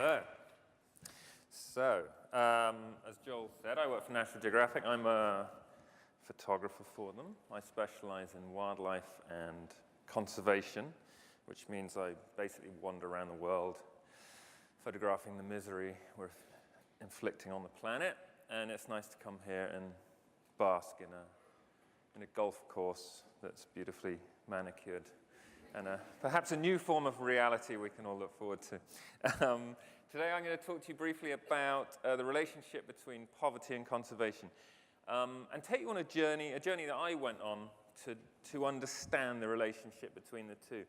Hello. As Joel said, I work for National Geographic. I'm a photographer for them. I specialize in wildlife and conservation, which means I basically wander around the world photographing the misery we're inflicting on the planet. And it's nice to come here and bask in a golf course that's beautifully manicured and perhaps a new form of reality we can all look forward to. Today I'm going to talk to you briefly about the relationship between poverty and conservation, and take you on a journey that I went on to understand the relationship between the two.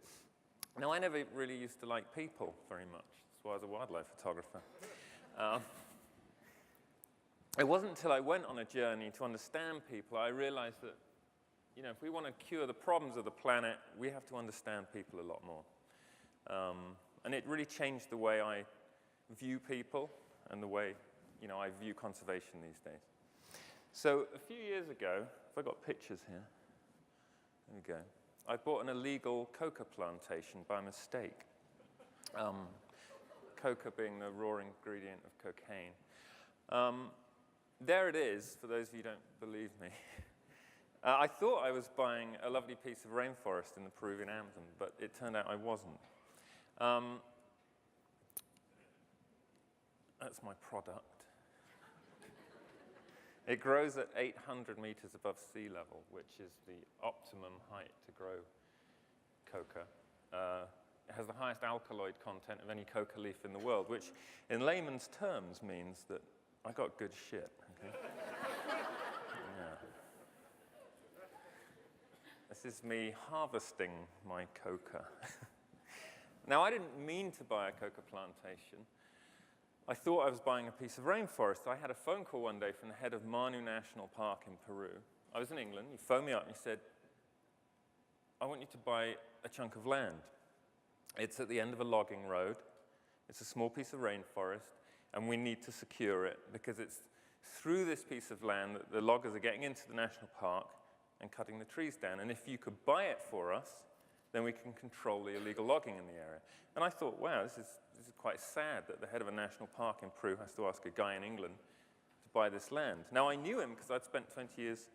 Now, I never really used to like people very much. That's why I was a wildlife photographer. It wasn't until I went on a journey to understand people I realized that, if we want to cure the problems of the planet, we have to understand people a lot more. And it really changed the way I view people and the way, I view conservation these days. So a few years ago, if I got pictures here, there we go. I bought an illegal coca plantation by mistake. Coca being the raw ingredient of cocaine. There it is, for those of you who don't believe me. I thought I was buying a lovely piece of rainforest in the Peruvian Amazon, but it turned out I wasn't. That's my product. It grows at 800 meters above sea level, which is the optimum height to grow coca. It has the highest alkaloid content of any coca leaf in the world, which in layman's terms means that I got good shit. Okay? Yeah. This is me harvesting my coca. Now, I didn't mean to buy a coca plantation. I thought I was buying a piece of rainforest. I had a phone call one day from the head of Manu National Park in Peru. I was in England. He phoned me up and he said, I want you to buy a chunk of land. It's at the end of a logging road. It's a small piece of rainforest, and we need to secure it because it's through this piece of land that the loggers are getting into the national park and cutting the trees down. And if you could buy it for us, then we can control the illegal logging in the area. And I thought, wow, this is quite sad that the head of a national park in Peru has to ask a guy in England to buy this land. Now, I knew him because I'd spent 20 years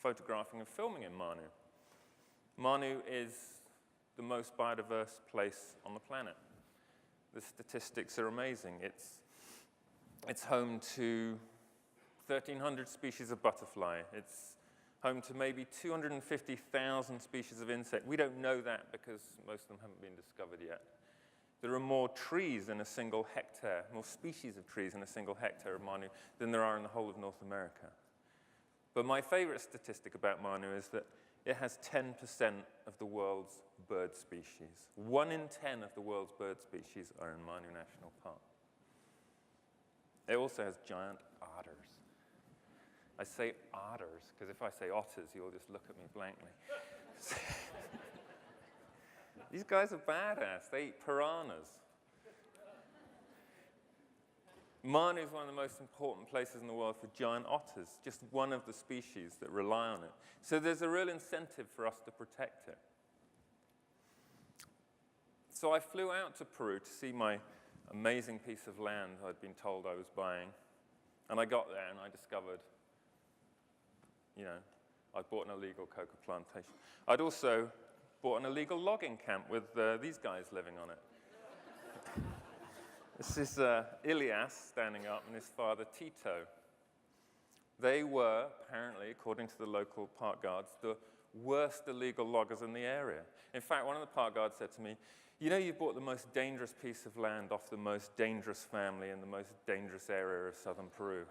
photographing and filming in Manu. Manu is the most biodiverse place on the planet. The statistics are amazing. It's home to 1,300 species of butterfly. It's home to maybe 250,000 species of insect. We don't know that because most of them haven't been discovered yet. There are more trees in a single hectare, more species of trees in a single hectare of Manu than there are in the whole of North America. But my favorite statistic about Manu is that it has 10% of the world's bird species. 1 in 10 of the world's bird species are in Manu National Park. It also has giant otters. I say otters because if I say otters, you'll just look at me blankly. These guys are badass. They eat piranhas. Manu is one of the most important places in the world for giant otters, just one of the species that rely on it. So there's a real incentive for us to protect it. So I flew out to Peru to see my amazing piece of land I'd been told I was buying. And I got there and I discovered, I'd bought an illegal coca plantation. I'd also bought an illegal logging camp with these guys living on it. This is Ilias standing up and his father Tito. They were, apparently, according to the local park guards, the worst illegal loggers in the area. In fact, one of the park guards said to me, you bought the most dangerous piece of land off the most dangerous family in the most dangerous area of southern Peru.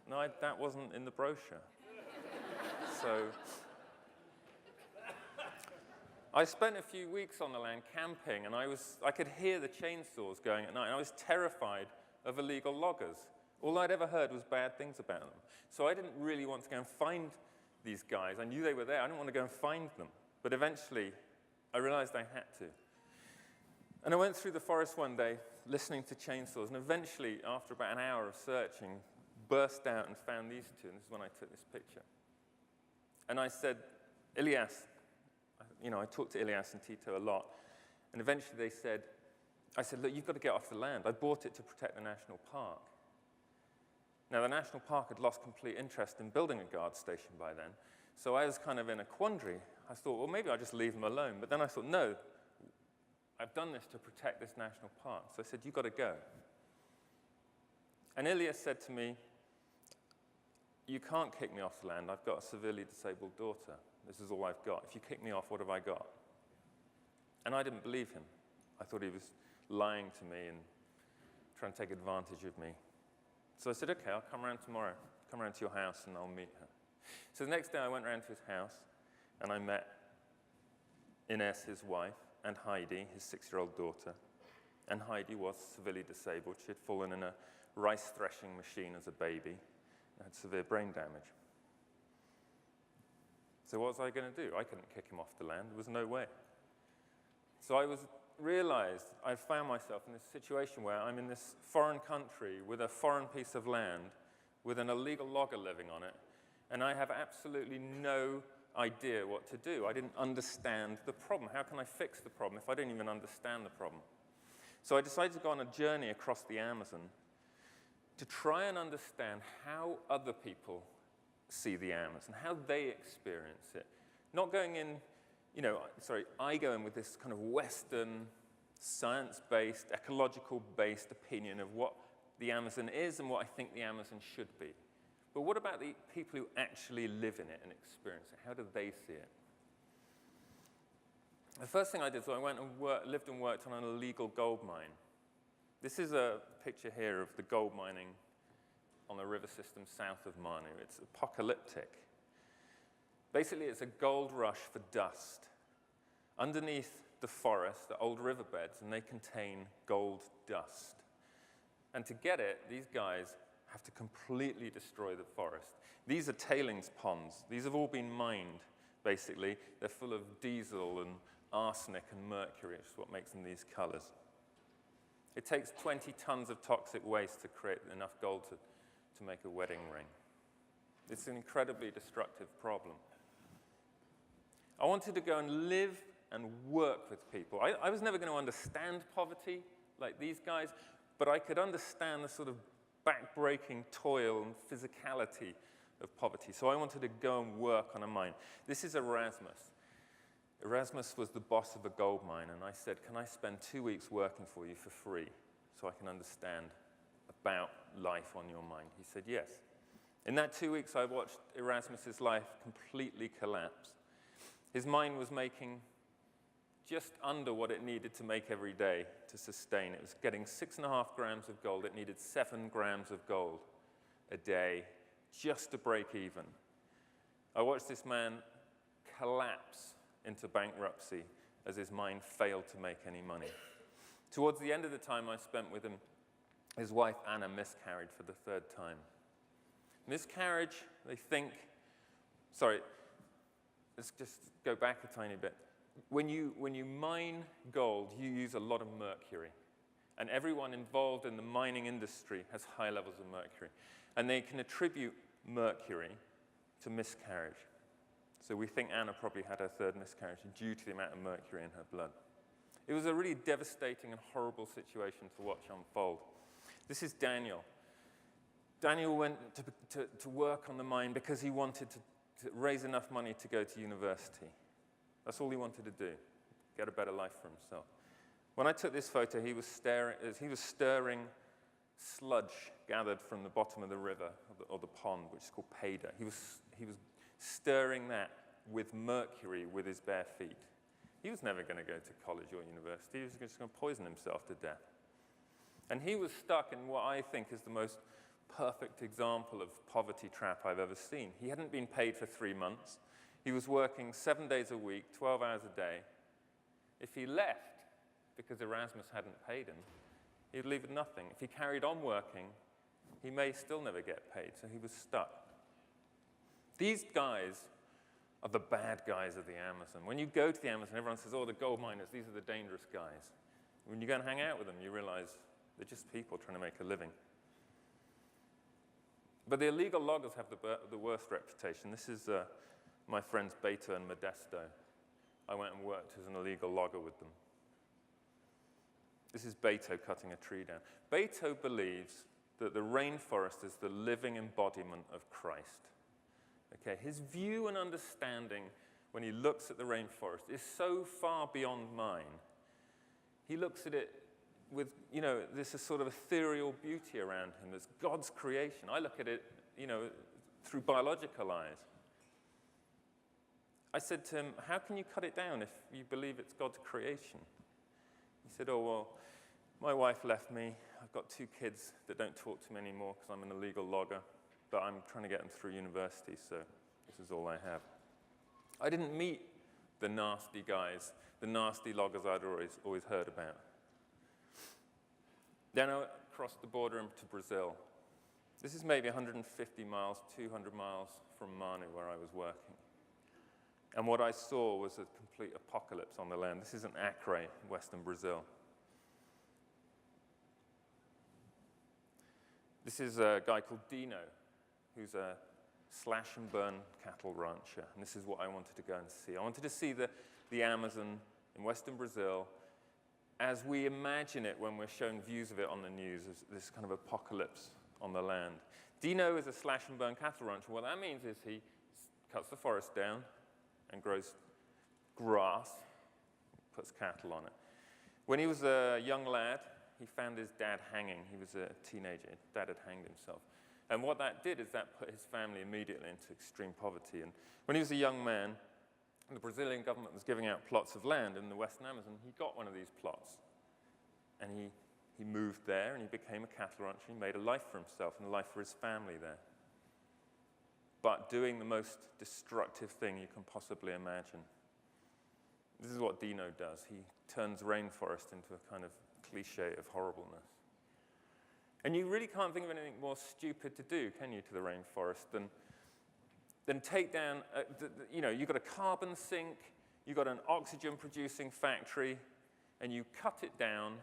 No, that wasn't in the brochure. So I spent a few weeks on the land camping, and I could hear the chainsaws going at night, and I was terrified of illegal loggers. All I'd ever heard was bad things about them. So I didn't really want to go and find these guys. I knew they were there. I didn't want to go and find them. But eventually, I realized I had to. And I went through the forest one day, listening to chainsaws, and eventually, after about an hour of searching, burst out and found these two, and this is when I took this picture. And I said, Ilias, I talked to Ilias and Tito a lot, and eventually they said, I said, look, you've got to get off the land. I bought it to protect the national park. Now, the national park had lost complete interest in building a guard station by then, so I was kind of in a quandary. I thought, well, maybe I'll just leave them alone. But then I thought, no, I've done this to protect this national park. So I said, you've got to go. And Ilya said to me, you can't kick me off the land. I've got a severely disabled daughter. This is all I've got. If you kick me off, what have I got? And I didn't believe him. I thought he was lying to me and trying to take advantage of me. So I said, okay, I'll come around tomorrow. Come around to your house and I'll meet her. So the next day I went around to his house and I met Ines, his wife, and Heidi, his 6-year-old daughter. And Heidi was severely disabled. She had fallen in a rice threshing machine as a baby and had severe brain damage. So what was I going to do? I couldn't kick him off the land. There was no way. So I realized I found myself in this situation where I'm in this foreign country with a foreign piece of land with an illegal logger living on it, and I have absolutely no idea what to do. I didn't understand the problem. How can I fix the problem if I don't even understand the problem? So I decided to go on a journey across the Amazon to try and understand how other people see the Amazon, how they experience it. Not going in, I go in with this kind of Western, science-based, ecological-based opinion of what the Amazon is and what I think the Amazon should be. But what about the people who actually live in it and experience it? How do they see it? The first thing I did was I went and lived and worked on an illegal gold mine. This is a picture here of the gold mining on the river system south of Manu. It's apocalyptic. Basically, it's a gold rush for dust. Underneath the forest are old riverbeds, and they contain gold dust. And to get it, these guys have to completely destroy the forest. These are tailings ponds. These have all been mined, basically. They're full of diesel and arsenic and mercury, which is what makes them these colors. It takes 20 tons of toxic waste to create enough gold to make a wedding ring. It's an incredibly destructive problem. I wanted to go and live and work with people. I was never going to understand poverty like these guys, but I could understand the sort of back-breaking toil and physicality of poverty. So I wanted to go and work on a mine. This is Erasmus. Erasmus was the boss of a gold mine, and I said, can I spend 2 weeks working for you for free so I can understand about life on your mine? He said, yes. In that 2 weeks, I watched Erasmus's life completely collapse. His mine was making just under what it needed to make every day to sustain. It was getting 6.5 grams of gold. It needed 7 grams of gold a day just to break even. I watched this man collapse into bankruptcy as his mine failed to make any money. Towards the end of the time I spent with him, his wife Anna miscarried for the 3rd time. Miscarriage, they think, let's just go back a tiny bit. When you mine gold, you use a lot of mercury. And everyone involved in the mining industry has high levels of mercury. And they can attribute mercury to miscarriage. So we think Anna probably had her 3rd miscarriage due to the amount of mercury in her blood. It was a really devastating and horrible situation to watch unfold. This is Daniel. Daniel went to work on the mine because he wanted to raise enough money to go to university. That's all he wanted to do, get a better life for himself. When I took this photo, he was stirring sludge gathered from the bottom of the river or the pond, which is called Payda. He was stirring that with mercury with his bare feet. He was never going to go to college or university. He was just going to poison himself to death. And he was stuck in what I think is the most perfect example of poverty trap I've ever seen. He hadn't been paid for 3 months. He was working 7 days a week, 12 hours a day. If he left, because Erasmus hadn't paid him, he'd leave with nothing. If he carried on working, he may still never get paid, so he was stuck. These guys are the bad guys of the Amazon. When you go to the Amazon, everyone says, oh, the gold miners, these are the dangerous guys. When you go and hang out with them, you realize they're just people trying to make a living. But the illegal loggers have the worst reputation. This is my friends Beta and Modesto. I went and worked as an illegal logger with them. This is Beto cutting a tree down. Beto believes that the rainforest is the living embodiment of Christ. Okay, his view and understanding when he looks at the rainforest is so far beyond mine. He looks at it with, this is sort of ethereal beauty around him. There's God's creation. I look at it, through biological eyes. I said to him, how can you cut it down if you believe it's God's creation? He said, oh, well, my wife left me. I've got 2 kids that don't talk to me anymore because I'm an illegal logger, but I'm trying to get them through university, so this is all I have. I didn't meet the nasty guys, the nasty loggers I'd always heard about. Then I crossed the border into Brazil. This is maybe 150 miles, 200 miles from Manu, where I was working. And what I saw was a complete apocalypse on the land. This is in Acre, western Brazil. This is a guy called Dino, who's a slash-and-burn cattle rancher. And this is what I wanted to go and see. I wanted to see the Amazon in western Brazil as we imagine it when we're shown views of it on the news, as this kind of apocalypse on the land. Dino is a slash-and-burn cattle rancher. What that means is he cuts the forest down and grows grass, puts cattle on it. When he was a young lad, he found his dad hanging. He was a teenager. His dad had hanged himself. And what that did is that put his family immediately into extreme poverty. And when he was a young man, the Brazilian government was giving out plots of land in the Western Amazon. He got one of these plots. And he moved there, and he became a cattle rancher. He made a life for himself and a life for his family there. But doing the most destructive thing you can possibly imagine. This is what Dino does. He turns rainforest into a kind of cliche of horribleness. And you really can't think of anything more stupid to do, can you, to the rainforest than take down, you've got a carbon sink, you've got an oxygen-producing factory, and you cut it down,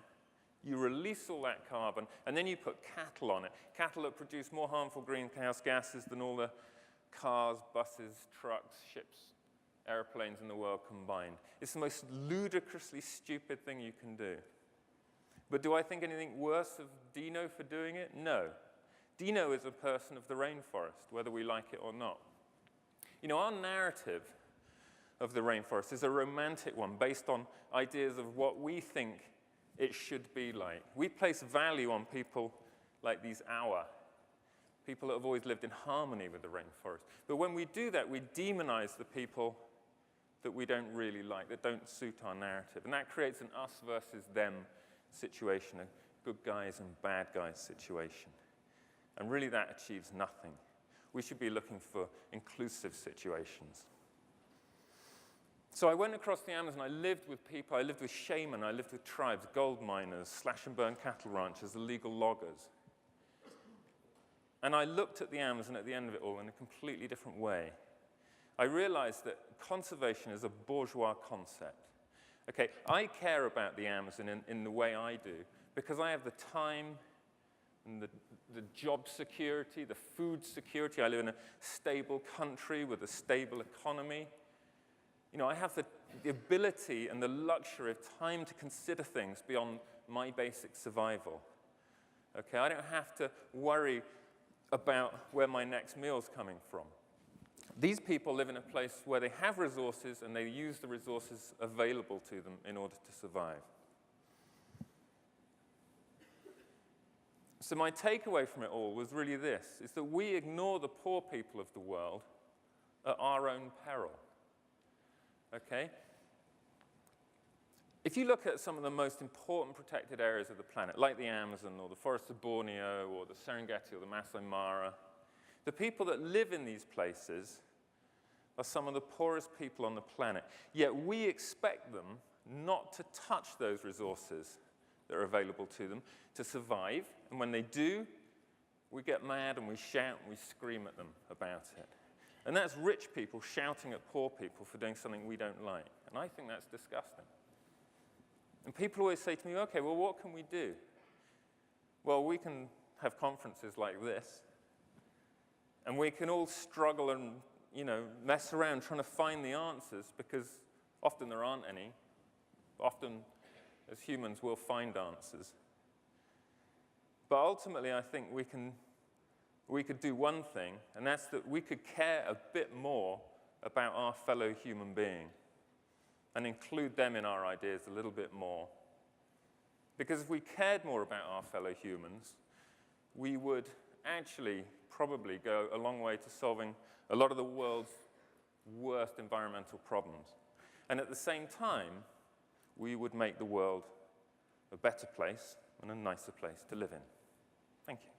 you release all that carbon, and then you put cattle on it. Cattle that produce more harmful greenhouse gases than all the cars, buses, trucks, ships, airplanes in the world combined. It's the most ludicrously stupid thing you can do. But do I think anything worse of Dino for doing it? No. Dino is a person of the rainforest, whether we like it or not. Our narrative of the rainforest is a romantic one based on ideas of what we think it should be like. We place value on people like these Awa, people that have always lived in harmony with the rainforest. But when we do that, we demonize the people that we don't really like, that don't suit our narrative. And that creates an us versus them situation, a good guys and bad guys situation. And really that achieves nothing. We should be looking for inclusive situations. So I went across the Amazon. I lived with people. I lived with shaman. I lived with tribes, gold miners, slash-and-burn cattle ranchers, illegal loggers. And I looked at the Amazon at the end of it all in a completely different way. I realized that conservation is a bourgeois concept. Okay, I care about the Amazon in the way I do because I have the time and the job security, the food security. I live in a stable country with a stable economy. I have the ability and the luxury of time to consider things beyond my basic survival. Okay, I don't have to worry about where my next meal's coming from. These people live in a place where they have resources and they use the resources available to them in order to survive. So my takeaway from it all was really this, is that we ignore the poor people of the world at our own peril. Okay? If you look at some of the most important protected areas of the planet, like the Amazon or the forests of Borneo or the Serengeti or the Masai Mara, the people that live in these places are some of the poorest people on the planet. Yet we expect them not to touch those resources that are available to them to survive. And when they do, we get mad and we shout and we scream at them about it. And that's rich people shouting at poor people for doing something we don't like. And I think that's disgusting. And people always say to me, okay, well, what can we do? Well, we can have conferences like this. And we can all struggle and, mess around trying to find the answers because often there aren't any. Often as humans, we'll find answers. But ultimately, I think we could do one thing, and that's that we could care a bit more about our fellow human being and include them in our ideas a little bit more. Because if we cared more about our fellow humans, we would actually probably go a long way to solving a lot of the world's worst environmental problems. And at the same time, we would make the world a better place and a nicer place to live in. Thank you.